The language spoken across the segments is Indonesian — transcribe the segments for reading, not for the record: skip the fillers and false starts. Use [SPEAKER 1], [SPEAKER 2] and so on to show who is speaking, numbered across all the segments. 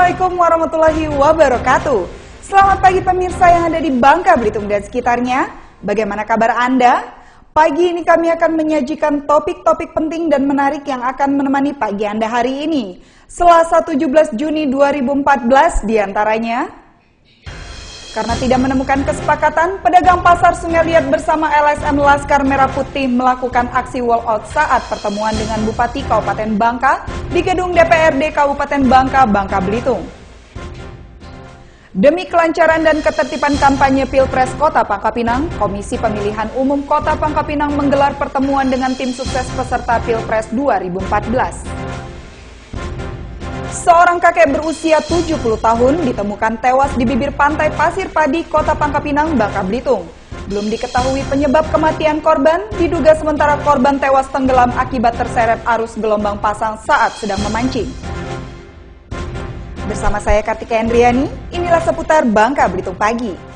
[SPEAKER 1] Assalamualaikum warahmatullahi wabarakatuh. Selamat pagi pemirsa yang ada di Bangka Belitung dan sekitarnya. Bagaimana kabar Anda? Pagi ini kami akan menyajikan topik-topik penting dan menarik yang akan menemani pagi Anda hari ini. Selasa 17 Juni 2014 diantaranya. Karena tidak menemukan kesepakatan, pedagang pasar Sungai Liat bersama LSM Laskar Merah Putih melakukan aksi walkout saat pertemuan dengan Bupati Kabupaten Bangka di gedung DPRD Kabupaten Bangka, Bangka Belitung. Demi kelancaran dan ketertiban kampanye Pilpres Kota Pangkapinang, Komisi Pemilihan Umum Kota Pangkapinang menggelar pertemuan dengan tim sukses peserta Pilpres 2014. Seorang kakek berusia 70 tahun ditemukan tewas di bibir pantai Pasir Padi, Kota Pangkapinang, Bangka Belitung. Belum diketahui penyebab kematian korban, diduga sementara korban tewas tenggelam akibat terseret arus gelombang pasang saat sedang memancing. Bersama saya Kartika Endriani, inilah seputar Bangka Belitung Pagi.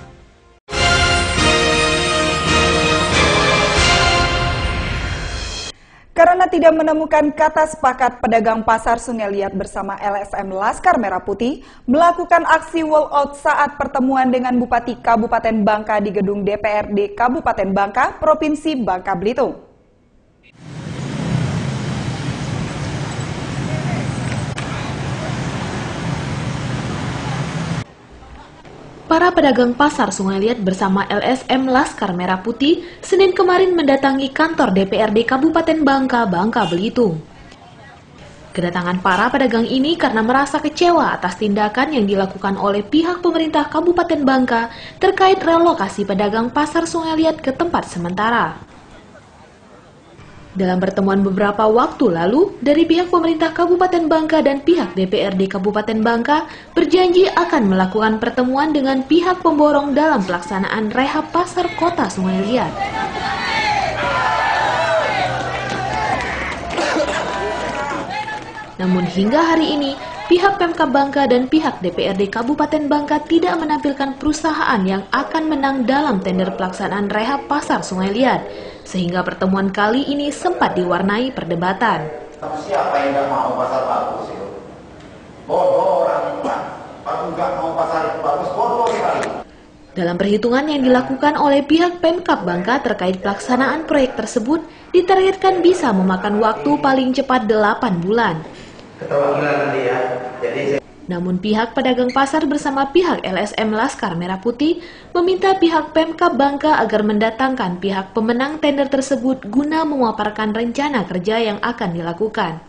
[SPEAKER 1] Karena tidak menemukan kata sepakat, pedagang pasar Sungai Liat bersama LSM Laskar Merah Putih melakukan aksi walkout saat pertemuan dengan Bupati Kabupaten Bangka di gedung DPRD Kabupaten Bangka, Provinsi Bangka Belitung.
[SPEAKER 2] Para pedagang pasar Sungai Liat bersama LSM Laskar Merah Putih Senin kemarin mendatangi kantor DPRD Kabupaten Bangka, Bangka Belitung. Kedatangan para pedagang ini karena merasa kecewa atas tindakan yang dilakukan oleh pihak pemerintah Kabupaten Bangka terkait relokasi pedagang pasar Sungai Liat ke tempat sementara. Dalam pertemuan beberapa waktu lalu, dari pihak pemerintah Kabupaten Bangka dan pihak DPRD Kabupaten Bangka berjanji akan melakukan pertemuan dengan pihak pemborong dalam pelaksanaan rehab pasar kota Sungai Liat. Namun hingga hari ini, pihak Pemkab Bangka dan pihak DPRD Kabupaten Bangka tidak menampilkan perusahaan yang akan menang dalam tender pelaksanaan rehab pasar Sungai Liat, sehingga pertemuan kali ini sempat diwarnai perdebatan.
[SPEAKER 3] Siapa yang nggak mau pasar bagus itu? Bodoh orang Pak. Kalau nggak mau pasar bagus, bodoh sekali.
[SPEAKER 2] Dalam perhitungan yang dilakukan oleh pihak Pemkab Bangka terkait pelaksanaan proyek tersebut, ditargetkan bisa memakan waktu paling cepat 8 bulan.
[SPEAKER 3] Keterwakilan nanti ya.
[SPEAKER 2] Namun pihak pedagang pasar bersama pihak LSM Laskar Merah Putih meminta pihak Pemkab Bangka agar mendatangkan pihak pemenang tender tersebut guna memaparkan rencana kerja yang akan dilakukan.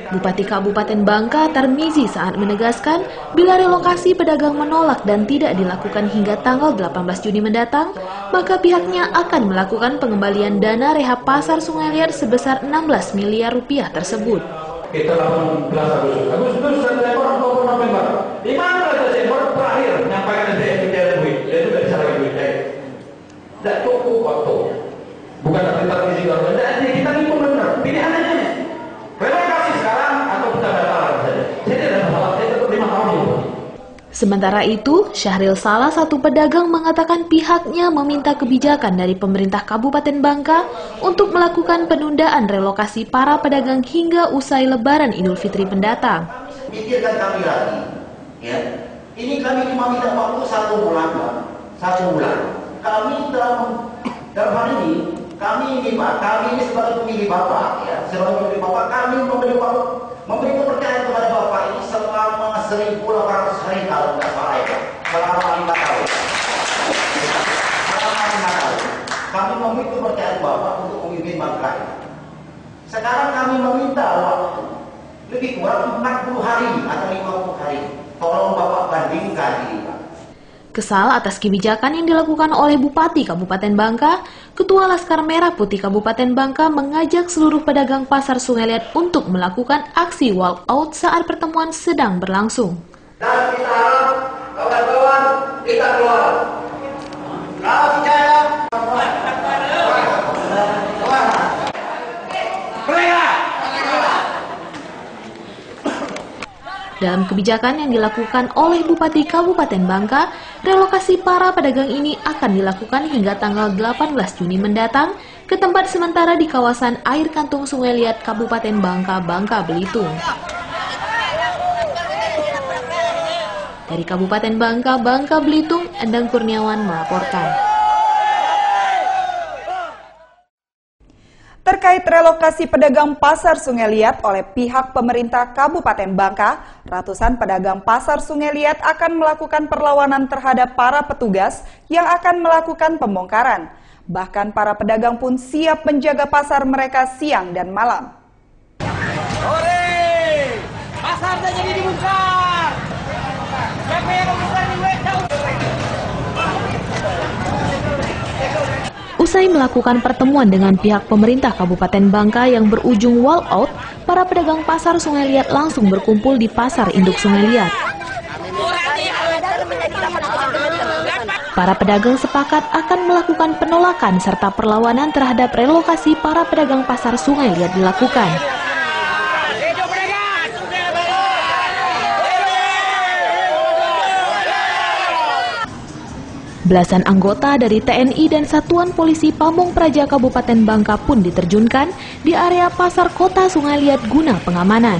[SPEAKER 2] Bupati Kabupaten Bangka Tarmizi saat menegaskan bila relokasi pedagang menolak dan tidak dilakukan hingga tanggal 18 Juni mendatang, maka pihaknya akan melakukan pengembalian dana rehab pasar Sungai Liat sebesar 16 miliar rupiah tersebut.
[SPEAKER 4] Kita 18 Agustus, September, Oktober, November. 15 Desember terakhir menyampaikan SDM duit. Dan juga disalahkan duit. Tidak cukup waktu. Bukan arti government. Jadi kita hitung benar. Pilihan aja. Relokasi sekarang atau kita batalkan saja. Saya tidak ada masalah. Saya tetap 5 tahun itu.
[SPEAKER 2] Sementara itu, Syahril salah satu pedagang mengatakan pihaknya meminta kebijakan dari pemerintah Kabupaten Bangka untuk melakukan penundaan relokasi para pedagang hingga usai Lebaran Idul Fitri mendatang.
[SPEAKER 3] Pikirkan kami lagi, ya. Ini kami cuma minta waktu 1 bulan, Pak. 1 bulan. Kami dalam hal ini, kami ini Pak, kami ini sebagai pemilih Bapak, ya. Sebagai pemilih Bapak, kami memberi kepercayaan kepada Bapak ini selama 1.800 hari kalau tidak salah ya. Selama 5 tahun. Selama 5 tahun. Kami memberi kepercayaan Bapak untuk memimpin Bangka ini. Sekarang kami meminta waktu lebih kurang 40 hari atau 50 hari. Tolong Bapak bandingkan ini Pak.
[SPEAKER 2] Kesal atas kebijakan yang dilakukan oleh Bupati Kabupaten Bangka, Ketua Laskar Merah Putih Kabupaten Bangka mengajak seluruh pedagang pasar Sungai Liat untuk melakukan aksi walkout saat pertemuan sedang berlangsung.
[SPEAKER 3] Dan kita harap kawan-kawan kita keluar. Kalau percaya,
[SPEAKER 2] Dalam kebijakan yang dilakukan oleh Bupati Kabupaten Bangka, relokasi para pedagang ini akan dilakukan hingga tanggal 18 Juni mendatang ke tempat sementara di kawasan air kantung Sungai Liat, Kabupaten Bangka, Bangka Belitung. Dari Kabupaten Bangka, Bangka Belitung, Endang Kurniawan melaporkan.
[SPEAKER 1] Terkait relokasi pedagang Pasar Sungai Liat oleh pihak pemerintah Kabupaten Bangka, ratusan pedagang Pasar Sungai Liat akan melakukan perlawanan terhadap para petugas yang akan melakukan pembongkaran. Bahkan para pedagang pun siap menjaga pasar mereka siang dan malam.
[SPEAKER 5] Hore! Pasar dah jadi dibongkar! Siapa yang membongkar ini?
[SPEAKER 2] Usai melakukan pertemuan dengan pihak pemerintah Kabupaten Bangka yang berujung wall out, para pedagang Pasar Sungai Liat langsung berkumpul di Pasar Induk Sungai Liat. Para pedagang sepakat akan melakukan penolakan serta perlawanan terhadap relokasi para pedagang Pasar Sungai Liat dilakukan. Belasan anggota dari TNI dan Satuan Polisi Pamong Praja Kabupaten Bangka pun diterjunkan di area Pasar Kota Sungai Liat guna pengamanan.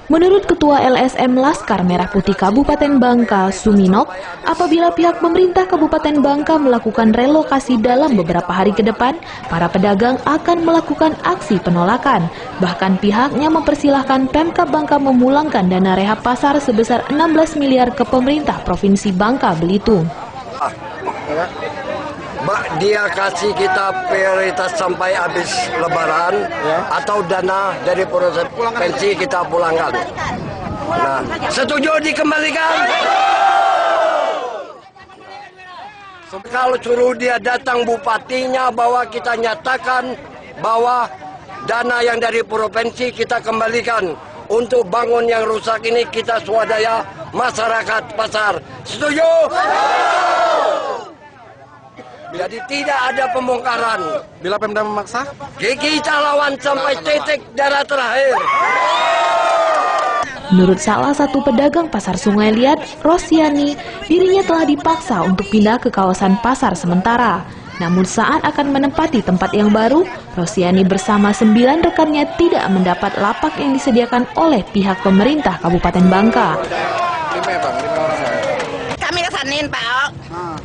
[SPEAKER 2] Menurut Ketua LSM Laskar Merah Putih Kabupaten Bangka, Suminok, apabila pihak pemerintah Kabupaten Bangka melakukan relokasi dalam beberapa hari ke depan, para pedagang akan melakukan aksi penolakan. Bahkan pihaknya mempersilahkan Pemkab Bangka memulangkan dana rehab pasar sebesar 16 miliar ke pemerintah Provinsi Bangka Belitung.
[SPEAKER 6] Dia kasih kita prioritas sampai habis lebaran atau dana dari proses pensi kita pulangkan. Nah, setuju dikembalikan? Kalau suruh dia datang bupatinya bahwa kita nyatakan bahwa dana yang dari provinsi kita kembalikan. Untuk bangun yang rusak ini kita swadaya masyarakat pasar. Setuju? Jadi tidak ada pembongkaran.
[SPEAKER 7] Bila Pemda memaksa?
[SPEAKER 6] Kita lawan sampai titik darah terakhir.
[SPEAKER 2] Menurut salah satu pedagang Pasar Sungai Liat, Rosiani, dirinya telah dipaksa untuk pindah ke kawasan pasar sementara. Namun saat akan menempati tempat yang baru, Rosiani bersama 9 rekannya tidak mendapat lapak yang disediakan oleh pihak pemerintah Kabupaten Bangka.
[SPEAKER 8] Kami kesanin, Pak.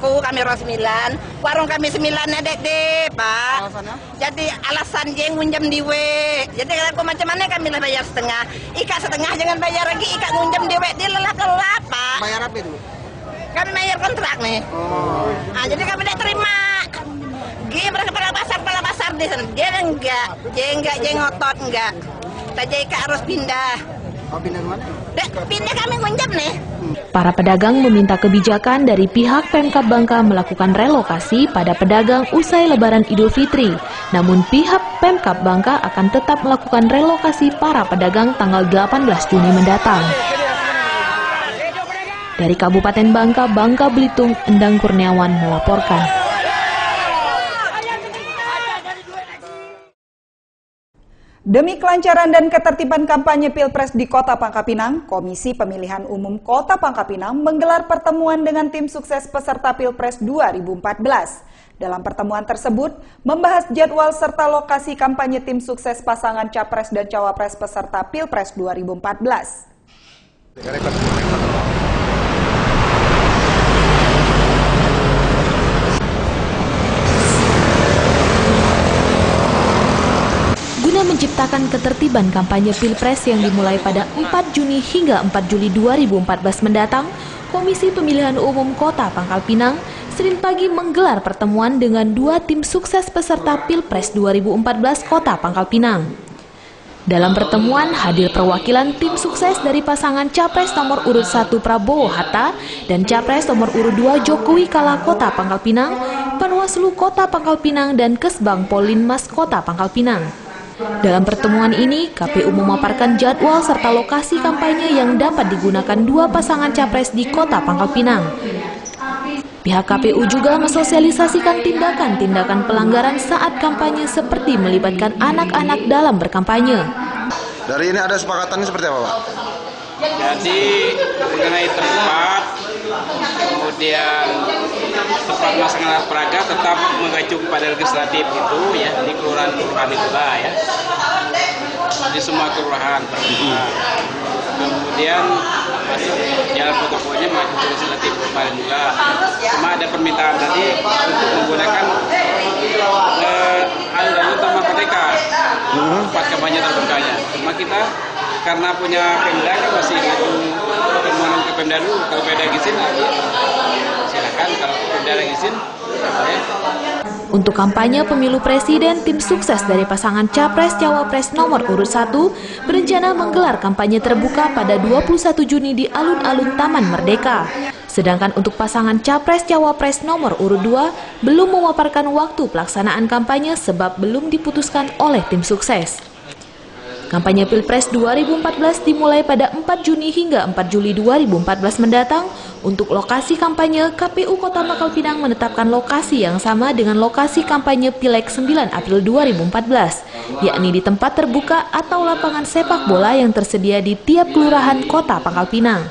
[SPEAKER 8] Kami orang 9, warung kami 9 dek, Pak.
[SPEAKER 7] Alasannya?
[SPEAKER 8] Jadi alasan jeng ngunjam di we. Jadi aku macam mana kami lah bayar setengah. Ika setengah jangan bayar lagi, ika ngunjam di we. Dia lelah-lelah, Pak.
[SPEAKER 7] Bayar apa itu?
[SPEAKER 8] Kami bayar kontrak nih. Nah, jadi kami tidak terima. Gimana kepala pasar di sana. Dia enggak, ngotot enggak. Saja ika harus pindah.
[SPEAKER 7] Oh, pindah mana?
[SPEAKER 8] Pindah kami ngunjam nih.
[SPEAKER 2] Para pedagang meminta kebijakan dari pihak Pemkab Bangka melakukan relokasi pada pedagang usai Lebaran Idul Fitri. Namun pihak Pemkab Bangka akan tetap melakukan relokasi para pedagang tanggal 18 Juni mendatang. Dari Kabupaten Bangka, Bangka Belitung, Endang Kurniawan melaporkan.
[SPEAKER 1] Demi kelancaran dan ketertiban kampanye Pilpres di Kota Pangkapinang, Komisi Pemilihan Umum Kota Pangkapinang menggelar pertemuan dengan tim sukses peserta Pilpres 2014. Dalam pertemuan tersebut, membahas jadwal serta lokasi kampanye tim sukses pasangan Capres dan Cawapres peserta Pilpres 2014.
[SPEAKER 2] Guna menciptakan ketertiban kampanye Pilpres yang dimulai pada 4 Juni hingga 4 Juli 2014 mendatang, Komisi Pemilihan Umum Kota Pangkalpinang Senin pagi menggelar pertemuan dengan 2 tim sukses peserta Pilpres 2014 Kota Pangkalpinang. Dalam pertemuan hadir perwakilan tim sukses dari pasangan Capres nomor urut 1 Prabowo Hatta dan Capres nomor urut 2 Jokowi Kala Kota Pangkalpinang, Panwaslu Kota Pangkalpinang dan Kesbang Polinmas Kota Pangkalpinang. Dalam pertemuan ini, KPU memaparkan jadwal serta lokasi kampanye yang dapat digunakan 2 pasangan capres di Kota Pangkalpinang. Pihak KPU juga mensosialisasikan tindakan-tindakan pelanggaran saat kampanye seperti melibatkan anak-anak dalam berkampanye.
[SPEAKER 7] Dari ini ada sepakatannya seperti apa, Pak?
[SPEAKER 9] Jadi mengenai tempat, kemudian tempat melaksanakan peraga tetap mengacu kepada legislatif itu ya, di kelurahan-kelurahan itulah ya, di semua kelurahan. Kemudian jalan protokolnya maju ke legislatif kemarin juga. Cuma ada permintaan tadi untuk menggunakan alun-alun Taman Merdeka tempat kampanye terbukanya. Cuma kita karena punya Pemda kan masih permohonan ke Pemda dulu. Kalau Pemda izin lagi, silakan. Kalau Pemda izin, boleh.
[SPEAKER 2] Untuk kampanye pemilu presiden, tim sukses dari pasangan Capres-Cawapres nomor urut 1 berencana menggelar kampanye terbuka pada 21 Juni di alun-alun Taman Merdeka. Sedangkan untuk pasangan Capres-Cawapres nomor urut 2 belum memaparkan waktu pelaksanaan kampanye sebab belum diputuskan oleh tim sukses. Kampanye Pilpres 2014 dimulai pada 4 Juni hingga 4 Juli 2014 mendatang. Untuk lokasi kampanye, KPU Kota Pangkal Pinang menetapkan lokasi yang sama dengan lokasi kampanye Pileg 9 April 2014, yakni di tempat terbuka atau lapangan sepak bola yang tersedia di tiap kelurahan Kota Pangkal Pinang.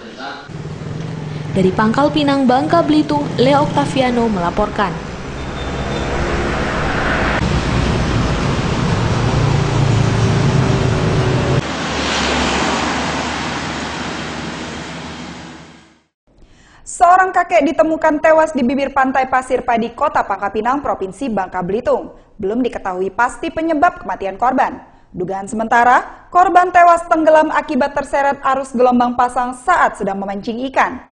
[SPEAKER 2] Dari Pangkal Pinang, Bangka Belitung, Leo Octaviano melaporkan.
[SPEAKER 1] Seorang kakek ditemukan tewas di bibir pantai Pasir Padi, Kota Pangkal Pinang, Provinsi Bangka Belitung. Belum diketahui pasti penyebab kematian korban. Dugaan sementara, korban tewas tenggelam akibat terseret arus gelombang pasang saat sedang memancing ikan.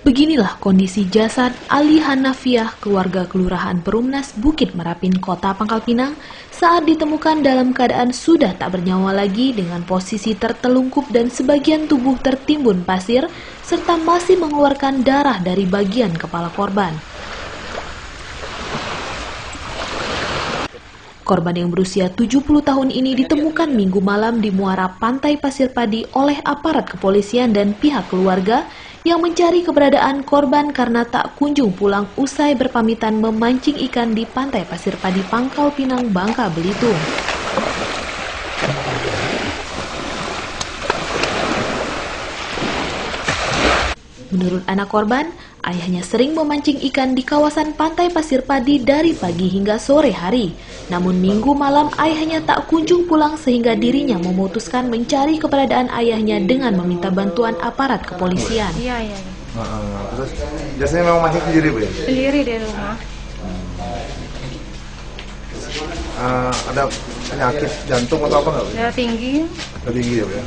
[SPEAKER 2] Beginilah kondisi jasad Ali Hanafiah, keluarga Kelurahan Perumnas, Bukit Merapin, Kota Pangkal Pinang, saat ditemukan dalam keadaan sudah tak bernyawa lagi dengan posisi tertelungkup dan sebagian tubuh tertimbun pasir, serta masih mengeluarkan darah dari bagian kepala korban. Korban yang berusia 70 tahun ini ditemukan Minggu malam di muara Pantai Pasir Padi oleh aparat kepolisian dan pihak keluarga yang mencari keberadaan korban karena tak kunjung pulang usai berpamitan memancing ikan di Pantai Pasir Padi, Pangkal Pinang, Bangka Belitung. Menurut anak korban, ayahnya sering memancing ikan di kawasan Pantai Pasir Padi dari pagi hingga sore hari. Namun Minggu malam ayahnya tak kunjung pulang sehingga dirinya memutuskan mencari keberadaan ayahnya dengan meminta bantuan aparat kepolisian.
[SPEAKER 10] Iya.
[SPEAKER 7] Terus biasanya memang mancing sendiri, Bu ya?
[SPEAKER 10] Sendiri di rumah.
[SPEAKER 7] Ada penyakit jantung atau apa nggak, Bu?
[SPEAKER 10] Ya tinggi.
[SPEAKER 7] Tinggi ya, Bu ya?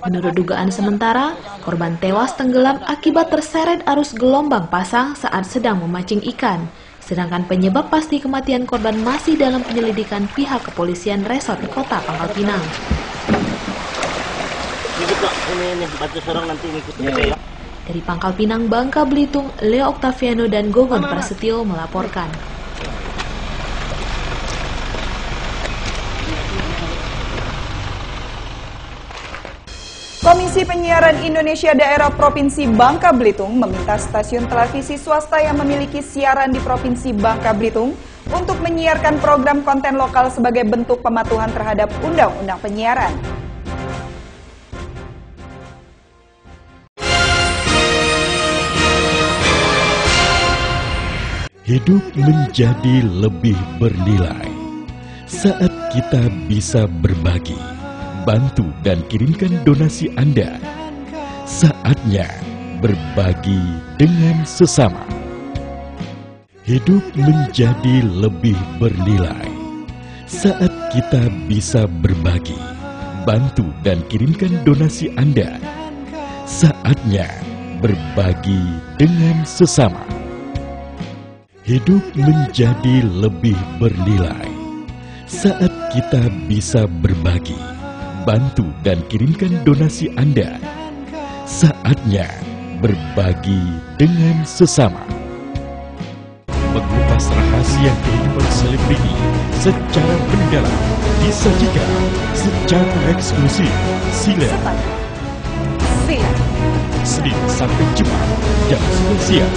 [SPEAKER 2] Menurut dugaan sementara, korban tewas tenggelam akibat terseret arus gelombang pasang saat sedang memancing ikan. Sedangkan penyebab pasti kematian korban masih dalam penyelidikan pihak kepolisian Resort Kota Pangkal Pinang. Dari Pangkal Pinang, Bangka Belitung, Leo Octaviano dan Gogon Prasetyo melaporkan.
[SPEAKER 1] Komisi Penyiaran Indonesia Daerah Provinsi Bangka Belitung meminta stasiun televisi swasta yang memiliki siaran di Provinsi Bangka Belitung untuk menyiarkan program konten lokal sebagai bentuk pematuhan terhadap Undang-Undang Penyiaran.
[SPEAKER 11] Hidup menjadi lebih bernilai saat kita bisa berbagi. Bantu dan kirimkan donasi Anda. Saatnya berbagi dengan sesama. Hidup menjadi lebih bernilai saat kita bisa berbagi. Bantu dan kirimkan donasi Anda. Saatnya berbagi dengan sesama. Hidup menjadi lebih bernilai saat kita bisa berbagi. Bantu dan kirimkan donasi Anda. Saatnya berbagi dengan sesama. Mengupas rahasia kehidupan selebriti secara mendalam disajikan secara eksklusif. Silat Senin sampai Jumat jam 9 siang.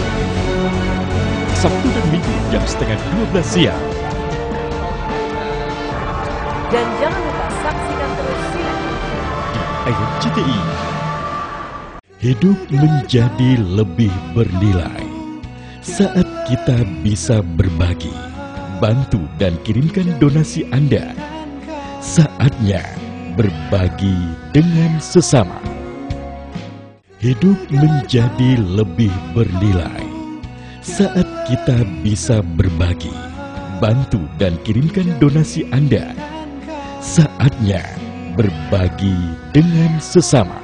[SPEAKER 11] Sabtu dan Minggu jam setengah 12 siang.
[SPEAKER 12] Dan jangan lupa saksikan terus Silat
[SPEAKER 11] di RCTI. Hidup menjadi lebih bernilai saat kita bisa berbagi, bantu dan kirimkan donasi Anda. Saatnya berbagi dengan sesama. Hidup menjadi lebih bernilai saat kita bisa berbagi, bantu dan kirimkan donasi Anda. Saatnya berbagi dengan sesama.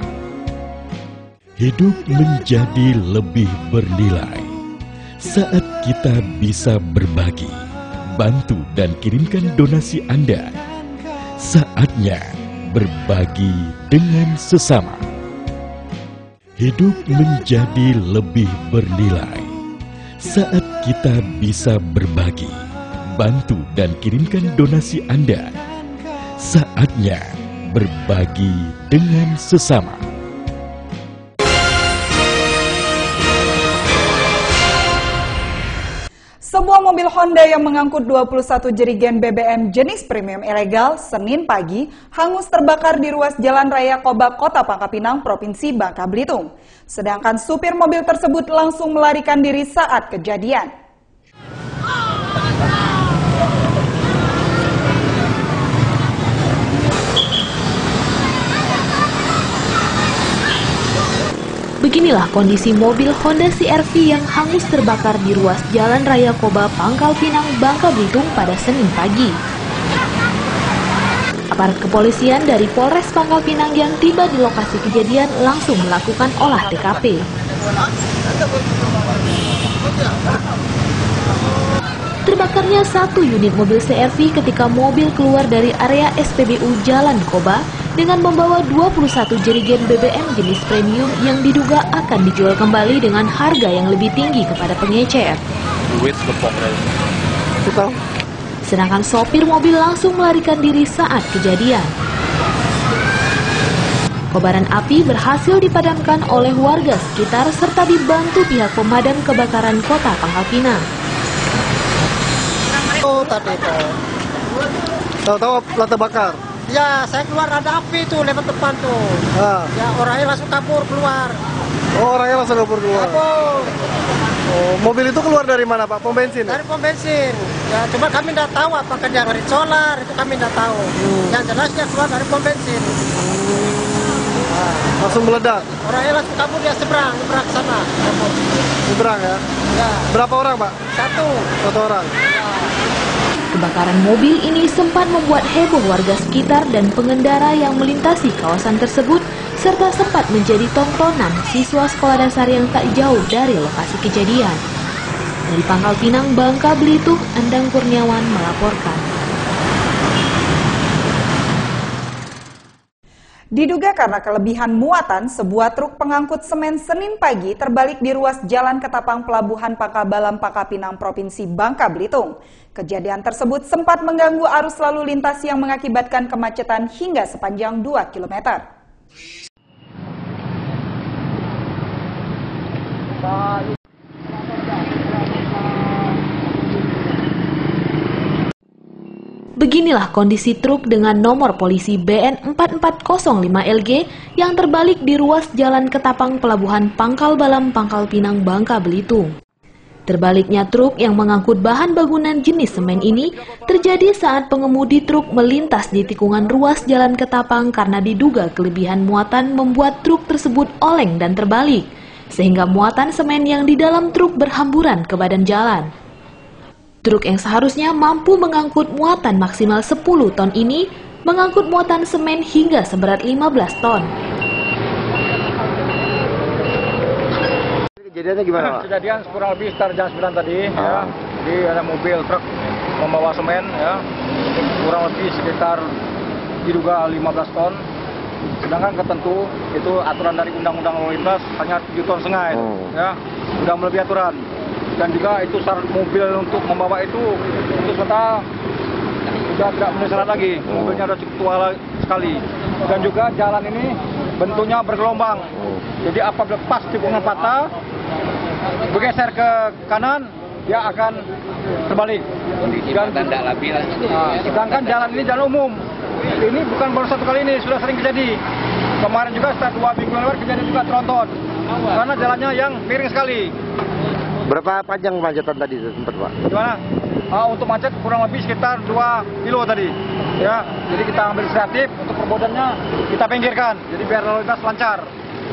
[SPEAKER 11] Hidup menjadi lebih bernilai saat kita bisa berbagi, bantu dan kirimkan donasi Anda. Saatnya berbagi dengan sesama. Hidup menjadi lebih bernilai saat kita bisa berbagi, bantu dan kirimkan donasi Anda. Saatnya berbagi dengan sesama.
[SPEAKER 1] Sebuah mobil Honda yang mengangkut 21 jerigen BBM jenis premium ilegal Senin pagi hangus terbakar di ruas Jalan Raya Koba, Kota Pangkalpinang, Provinsi Bangka Belitung. Sedangkan supir mobil tersebut langsung melarikan diri saat kejadian.
[SPEAKER 2] Beginilah kondisi mobil Honda CR-V yang hangus terbakar di ruas Jalan Raya Koba, Pangkalpinang, Bangka Belitung pada Senin pagi. Aparat kepolisian dari Polres Pangkalpinang yang tiba di lokasi kejadian langsung melakukan olah TKP. Terbakarnya satu unit mobil CR-V ketika mobil keluar dari area SPBU Jalan Koba dengan membawa 21 jerigen BBM jenis premium yang diduga akan dijual kembali dengan harga yang lebih tinggi kepada pengecer. Sedangkan sopir mobil langsung melarikan diri saat kejadian. Kobaran api berhasil dipadamkan oleh warga sekitar serta dibantu pihak pemadam kebakaran Kota Pangkalpinang.
[SPEAKER 7] Tahu-tahu plat terbakar.
[SPEAKER 5] Ya, saya keluar ada api tuh lewat depan tuh. Ya, orangnya langsung kabur keluar.
[SPEAKER 7] Oh, orangnya langsung kabur keluar.
[SPEAKER 5] Kabur.
[SPEAKER 7] Oh, mobil itu keluar dari mana, Pak? Pom bensin?
[SPEAKER 5] Dari pom bensin. Ya, cuma kami tidak tahu apakah dia dari solar, itu kami tidak tahu. Yang jelas dia keluar dari pom bensin.
[SPEAKER 7] Langsung meledak.
[SPEAKER 5] Orangnya langsung kabur, dia seberang ke sana.
[SPEAKER 7] Seberang ya?
[SPEAKER 5] Ya.
[SPEAKER 7] Berapa orang, Pak? Satu orang.
[SPEAKER 2] Kebakaran mobil ini sempat membuat heboh warga sekitar dan pengendara yang melintasi kawasan tersebut, serta sempat menjadi tontonan siswa sekolah dasar yang tak jauh dari lokasi kejadian. Dari Pangkalpinang, Bangka Belitung, Endang Kurniawan melaporkan.
[SPEAKER 1] Diduga karena kelebihan muatan, sebuah truk pengangkut semen Senin pagi terbalik di ruas Jalan Ketapang Pelabuhan Pangkabalam, Pangkalpinang, Provinsi Bangka Belitung. Kejadian tersebut sempat mengganggu arus lalu lintas yang mengakibatkan kemacetan hingga sepanjang 2 km.
[SPEAKER 2] Beginilah kondisi truk dengan nomor polisi BN 4405LG yang terbalik di ruas Jalan Ketapang Pelabuhan Pangkalbalam, Pangkalpinang, Bangka Belitung. Terbaliknya truk yang mengangkut bahan bangunan jenis semen ini terjadi saat pengemudi truk melintas di tikungan ruas Jalan Ketapang karena diduga kelebihan muatan membuat truk tersebut oleng dan terbalik, sehingga muatan semen yang di dalam truk berhamburan ke badan jalan. Truk yang seharusnya mampu mengangkut muatan maksimal 10 ton ini mengangkut muatan semen hingga seberat 15 ton.
[SPEAKER 7] Kejadiannya gimana, Pak?
[SPEAKER 10] Kejadian kurang lebih sekitar jam 9 tadi, ya. Jadi ada mobil truk membawa semen, ya. Kurang lebih sekitar diduga 15 ton. Sedangkan ketentu itu aturan dari Undang-Undang Lalu Lintas hanya 7,5 ton, ya. Sudah melebihi aturan. Dan juga itu syarat mobil untuk membawa itu serta sudah tidak memenuhi syarat lagi. Mobilnya sudah cukup tua sekali. Dan juga jalan ini bentuknya bergelombang. Jadi apabila pas tikungan patah, bergeser ke kanan, dia akan terbalik. Sedangkan jalan ini jalan umum. Ini bukan baru satu kali ini, sudah sering terjadi. Kemarin juga setelah 2 minggu lalu kejadian juga tronton. karena jalannya yang miring sekali.
[SPEAKER 7] Berapa panjang kemacetan tadi tempat Pak?
[SPEAKER 10] Gimana? Untuk macet kurang lebih sekitar 2 kilo tadi. Ya, jadi kita ambil inisiatif untuk perbodannya kita pinggirkan, jadi biar lalu lintas lancar.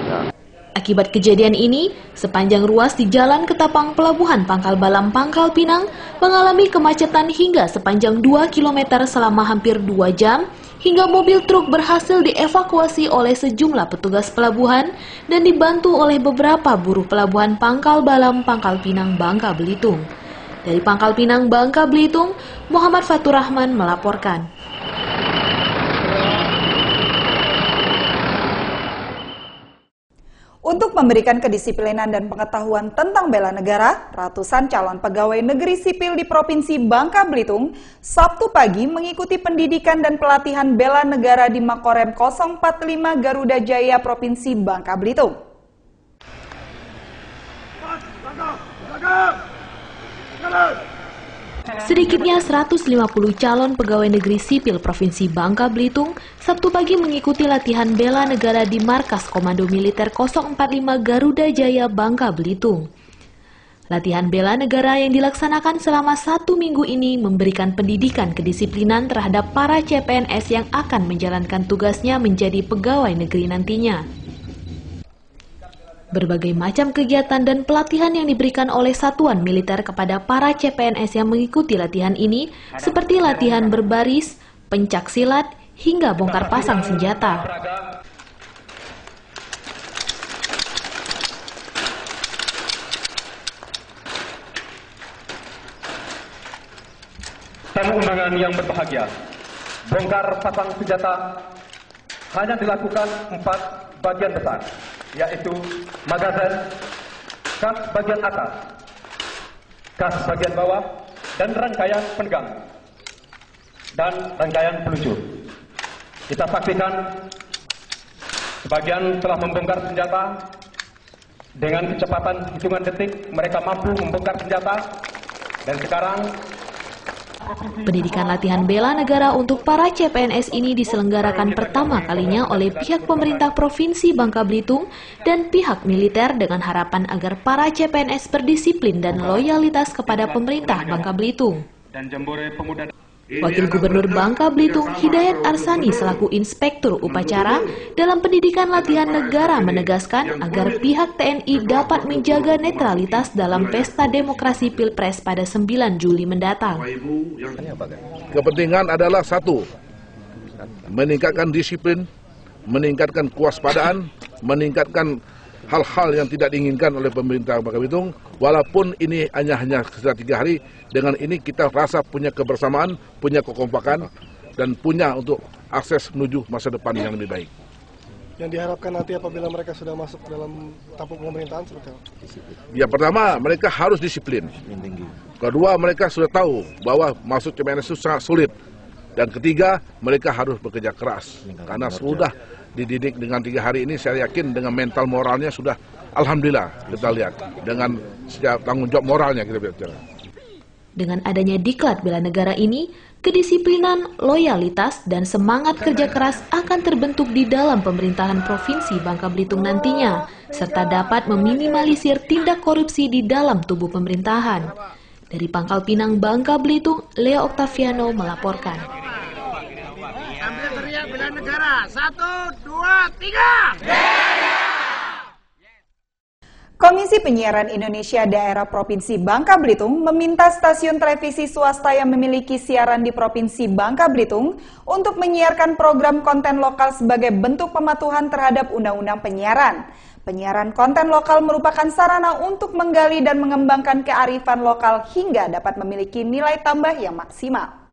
[SPEAKER 7] Ya.
[SPEAKER 2] Akibat kejadian ini, sepanjang ruas di Jalan Ketapang Pelabuhan Pangkal Balam Pangkal Pinang mengalami kemacetan hingga sepanjang 2 km selama hampir 2 jam, hingga mobil truk berhasil dievakuasi oleh sejumlah petugas pelabuhan dan dibantu oleh beberapa buruh pelabuhan Pangkal Balam Pangkal Pinang Bangka Belitung. Dari Pangkal Pinang Bangka Belitung, Muhammad Fatur Rahman melaporkan.
[SPEAKER 1] Untuk memberikan kedisiplinan dan pengetahuan tentang bela negara, ratusan calon pegawai negeri sipil di Provinsi Bangka Belitung Sabtu pagi mengikuti pendidikan dan pelatihan bela negara di Makorem 045 Garuda Jaya Provinsi Bangka Belitung.
[SPEAKER 2] Sedikitnya 150 calon pegawai negeri sipil Provinsi Bangka Belitung Sabtu pagi mengikuti latihan bela negara di Markas Komando Militer 045 Garuda Jaya Bangka Belitung. Latihan bela negara yang dilaksanakan selama 1 minggu ini memberikan pendidikan kedisiplinan terhadap para CPNS yang akan menjalankan tugasnya menjadi pegawai negeri nantinya. Berbagai macam kegiatan dan pelatihan yang diberikan oleh satuan militer kepada para CPNS yang mengikuti latihan ini, seperti latihan berbaris, pencak silat, hingga bongkar pasang senjata.
[SPEAKER 12] Tamu undangan yang berbahagia, bongkar pasang senjata hanya dilakukan 4 bagian besar, yaitu magazen, kas bagian atas, kas bagian bawah, dan rangkaian penegang, dan rangkaian peluncur. Kita saksikan sebagian telah membongkar senjata. Dengan kecepatan hitungan detik, mereka mampu membongkar senjata, dan sekarang
[SPEAKER 2] pendidikan latihan bela negara untuk para CPNS ini diselenggarakan pertama kalinya oleh pihak pemerintah Provinsi Bangka Belitung dan pihak militer dengan harapan agar para CPNS berdisiplin dan loyalitas kepada pemerintah Bangka Belitung. Wakil Gubernur Bangka Belitung Hidayat Arsani selaku Inspektur Upacara dalam pendidikan latihan negara menegaskan agar pihak TNI dapat menjaga netralitas dalam pesta demokrasi Pilpres pada 9 Juli mendatang.
[SPEAKER 13] Kepentingan adalah satu, meningkatkan disiplin, meningkatkan kewaspadaan, meningkatkan hal-hal yang tidak diinginkan oleh pemerintah Bangka Belitung. Walaupun ini hanya sekitar 3 hari, dengan ini kita rasa punya kebersamaan, punya kekompakan, dan punya untuk akses menuju masa depan yang lebih baik.
[SPEAKER 14] Yang diharapkan nanti apabila mereka sudah masuk dalam tampuk pemerintahan seperti apa?
[SPEAKER 13] Ya, pertama, mereka harus disiplin. Kedua, mereka sudah tahu bahwa masuk CPNS itu sangat sulit. Dan ketiga, mereka harus bekerja keras. Karena sudah dididik dengan 3 hari ini, saya yakin dengan mental moralnya sudah, alhamdulillah, kita lihat. Dengan setiap tanggung jawab moralnya kita bicara.
[SPEAKER 2] Dengan adanya diklat bela negara ini, kedisiplinan, loyalitas, dan semangat kerja keras akan terbentuk di dalam pemerintahan Provinsi Bangka Belitung nantinya, serta dapat meminimalisir tindak korupsi di dalam tubuh pemerintahan. Dari Pangkal Pinang, Bangka Belitung, Leo Octaviano melaporkan.
[SPEAKER 15] Ambil teriak bela negara, 1, 2, 3.
[SPEAKER 1] Komisi Penyiaran Indonesia Daerah Provinsi Bangka Belitung meminta stasiun televisi swasta yang memiliki siaran di Provinsi Bangka Belitung untuk menyiarkan program konten lokal sebagai bentuk pematuhan terhadap Undang-Undang Penyiaran. Penyiaran konten lokal merupakan sarana untuk menggali dan mengembangkan kearifan lokal hingga dapat memiliki nilai tambah yang maksimal.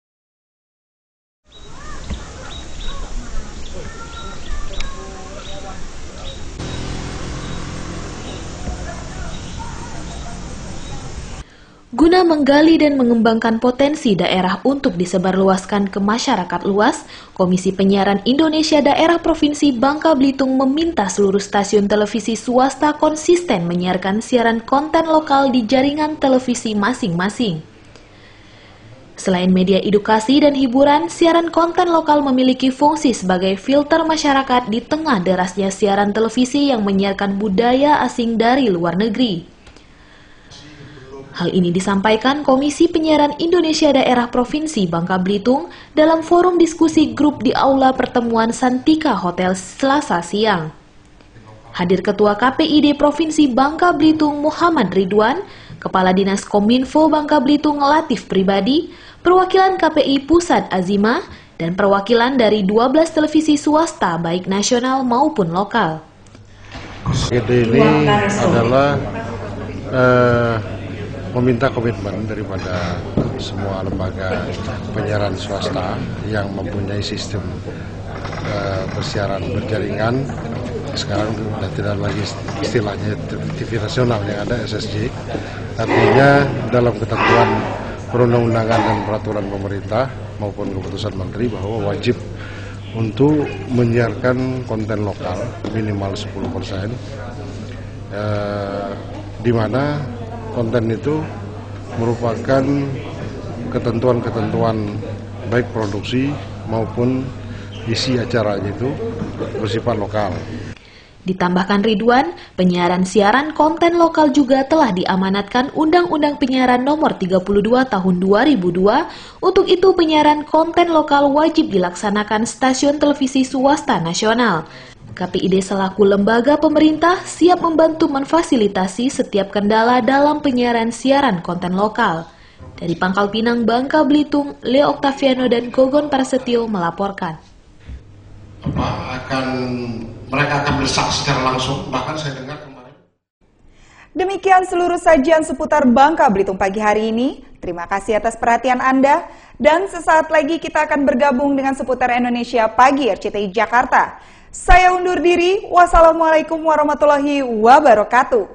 [SPEAKER 2] Guna menggali dan mengembangkan potensi daerah untuk disebarluaskan ke masyarakat luas, Komisi Penyiaran Indonesia Daerah Provinsi Bangka Belitung meminta seluruh stasiun televisi swasta konsisten menyiarkan siaran konten lokal di jaringan televisi masing-masing. Selain media edukasi dan hiburan, siaran konten lokal memiliki fungsi sebagai filter masyarakat di tengah derasnya siaran televisi yang menyiarkan budaya asing dari luar negeri. Hal ini disampaikan Komisi Penyiaran Indonesia Daerah Provinsi Bangka Belitung dalam forum diskusi grup di Aula Pertemuan Santika Hotel Selasa siang. Hadir Ketua KPID Provinsi Bangka Belitung Muhammad Ridwan, Kepala Dinas Kominfo Bangka Belitung Latif Pribadi, perwakilan KPI Pusat Azimah, dan perwakilan dari 12 televisi swasta baik nasional maupun lokal.
[SPEAKER 16] Ini adalah meminta komitmen daripada semua lembaga penyiaran swasta yang mempunyai sistem persiaran berjaringan. Sekarang sudah tidak lagi istilahnya TV nasional, yang ada SSJ. Artinya dalam ketentuan perundang-undangan dan peraturan pemerintah maupun keputusan menteri bahwa wajib untuk menyiarkan konten lokal minimal 10%, di mana konten itu merupakan ketentuan-ketentuan baik produksi maupun isi acaranya itu bersifat lokal.
[SPEAKER 2] Ditambahkan Ridwan, penyiaran siaran konten lokal juga telah diamanatkan Undang-Undang Penyiaran Nomor 32 Tahun 2002. Untuk itu penyiaran konten lokal wajib dilaksanakan stasiun televisi swasta nasional. KPID selaku lembaga pemerintah siap membantu memfasilitasi setiap kendala dalam penyiaran siaran konten lokal. Dari Pangkal Pinang, Bangka Belitung, Leo Octaviano dan Gogon Prasetyo melaporkan.
[SPEAKER 17] Mereka akan berdesak secara langsung, bahkan saya dengar kemarin.
[SPEAKER 1] Demikian seluruh sajian seputar Bangka Belitung pagi hari ini. Terima kasih atas perhatian Anda. Dan sesaat lagi kita akan bergabung dengan seputar Indonesia Pagi RCTI Jakarta. Saya undur diri. Wassalamualaikum warahmatullahi wabarakatuh.